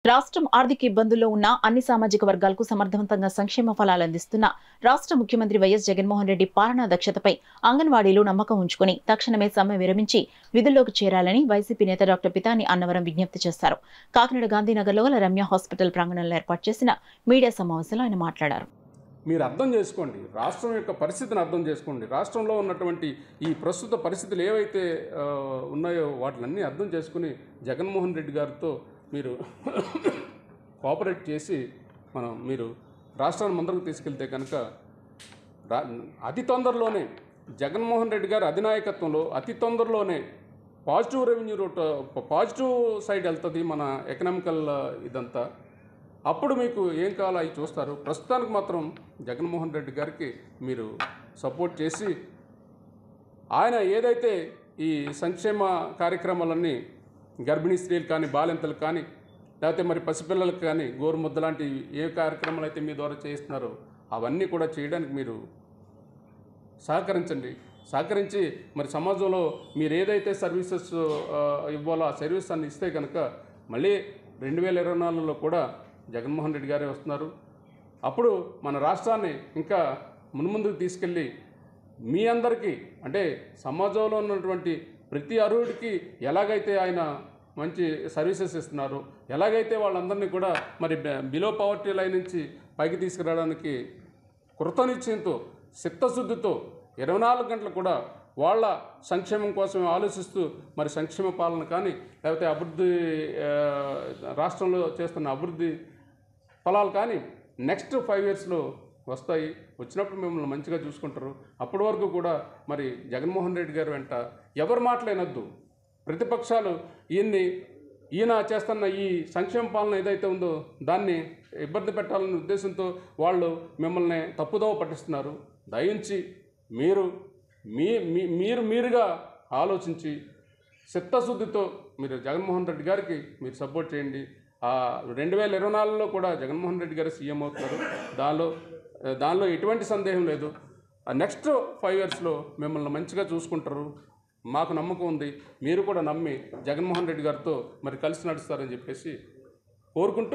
రాష్ట్రం ఆర్థిక ఇబ్బందుల్లో ఉన్న అన్ని సామాజిక వర్గాలకు సమర్థవంతంగా సంక్షేమ ఫలాలు అందిస్తున్న రాష్ట్ర ముఖ్యమంత్రి వైఎస్ జగన్మోహన్ రెడ్డి పాలనా దక్షతపై అంగన్వాడీలు నమ్మకం ఉంచుకుని తక్షణమే సమ్మె విరమించి విధుల్లోకి చేరాలని వైసీపీ నేత డాక్టర్ పితాని అన్నవరం విజ్ఞప్తి చేశారు. కాకినాడ గాంధీనగర్లో గల రమ్య హాస్పిటల్ ప్రాంగణంలో ఏర్పాటు చేసిన మీడియా సమావేశంలో ఆయన మాట్లాడారు. మీరు అర్థం చేసుకోండి, రాష్ట్రం యొక్క పరిస్థితిని అర్థం చేసుకోండి. రాష్ట్రంలో ఉన్నటువంటి ఈ ప్రస్తుత పరిస్థితులు ఏవైతే ఉన్నాయో వాటిలన్నీ అర్థం చేసుకుని జగన్మోహన్ రెడ్డి గారితో మీరు కోఆపరేట్ చేసి మీరు రాష్ట్రాన్ని ముందరకు తీసుకెళ్తే కనుక అతి తొందరలోనే జగన్మోహన్ రెడ్డి గారి అధినాయకత్వంలో అతి తొందరలోనే positive revenue route, positive side వెళ్తుంది మన ఎకనామికల్ ఇదంతా. అప్పుడు మీకు ఏం కావాలో అవి చూస్తారు. ప్రస్తుతానికి మాత్రం జగన్మోహన్ రెడ్డి గారికి మీరు సపోర్ట్ చేసి ఆయన ఏదైతే ఈ సంక్షేమ కార్యక్రమాలన్నీ గర్భిణీ స్త్రీలు కానీ, బాలింతలు కానీ, లేకపోతే మరి పసిపిల్లలకు కానీ గోరుముద్ద లాంటి ఏ కార్యక్రమాలు అయితే మీ ద్వారా చేయిస్తున్నారో అవన్నీ కూడా చేయడానికి మీరు సహకరించి మరి సమాజంలో మీరు ఏదైతే సర్వీసెస్ ఇవ్వాలో ఆ సర్వీస్ అన్ని ఇస్తే కనుక మళ్ళీ 2024లో కూడా జగన్మోహన్ రెడ్డి గారే వస్తున్నారు. అప్పుడు మన రాష్ట్రాన్ని ఇంకా మున్ముందుకు తీసుకెళ్ళి మీ అందరికీ, అంటే సమాజంలో ఉన్నటువంటి ప్రతి అర్హుడికి ఎలాగైతే ఆయన మంచి సర్వీసెస్ ఇస్తున్నారు, ఎలాగైతే వాళ్ళందరినీ కూడా మరి బిలో పవర్టీ లైన్ నుంచి పైకి తీసుకురావడానికి కృతనిశ్చయంతో, చిత్తశుద్ధితో 24 గంటలు కూడా వాళ్ళ సంక్షేమం కోసం ఆలోచిస్తూ మరి సంక్షేమ పాలన కానీ, లేకపోతే అభివృద్ధి, రాష్ట్రంలో చేస్తున్న అభివృద్ధి ఫలాలు కానీ నెక్స్ట్ 5 ఇయర్స్లో వస్తాయి. వచ్చినప్పుడు మిమ్మల్ని మంచిగా చూసుకుంటారు. అప్పటి వరకు కూడా మరి జగన్మోహన్ రెడ్డి గారు వెంట ఎవరు మాట్లాడనద్దు. ప్రతిపక్షాలు ఈయన చేస్తున్న ఈ సంక్షేమ పాలన ఏదైతే ఉందో దాన్ని ఇబ్బంది పెట్టాలనే ఉద్దేశంతో వాళ్ళు మిమ్మల్ని తప్పుదోవ పట్టిస్తున్నారు. దయించి మీరుగా ఆలోచించి చిత్తశుద్ధితో మీరు జగన్మోహన్ రెడ్డి గారికి మీరు సపోర్ట్ చేయండి. 2024లో కూడా జగన్మోహన్ రెడ్డి గారు సీఎం అవుతున్నారు. దానిలో ఎటువంటి సందేహం లేదు. నెక్స్ట్ 5 ఇయర్స్లో మిమ్మల్ని మంచిగా చూసుకుంటారు. మాకు నమ్మకం ఉంది. మీరు కూడా నమ్మి జగన్మోహన్ రెడ్డి గారితో మరి కలిసి నడుస్తారని చెప్పేసి కోరుకుంటూ